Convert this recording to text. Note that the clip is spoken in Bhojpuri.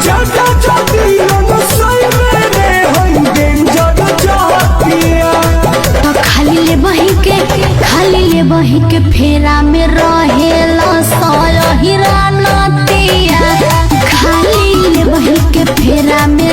जाता जाती न सही मेरे हई डेंजर जातिया। तो खाली ले बही के फेरा में रहेला सही रानतिया। खाली ले बही के फेरा में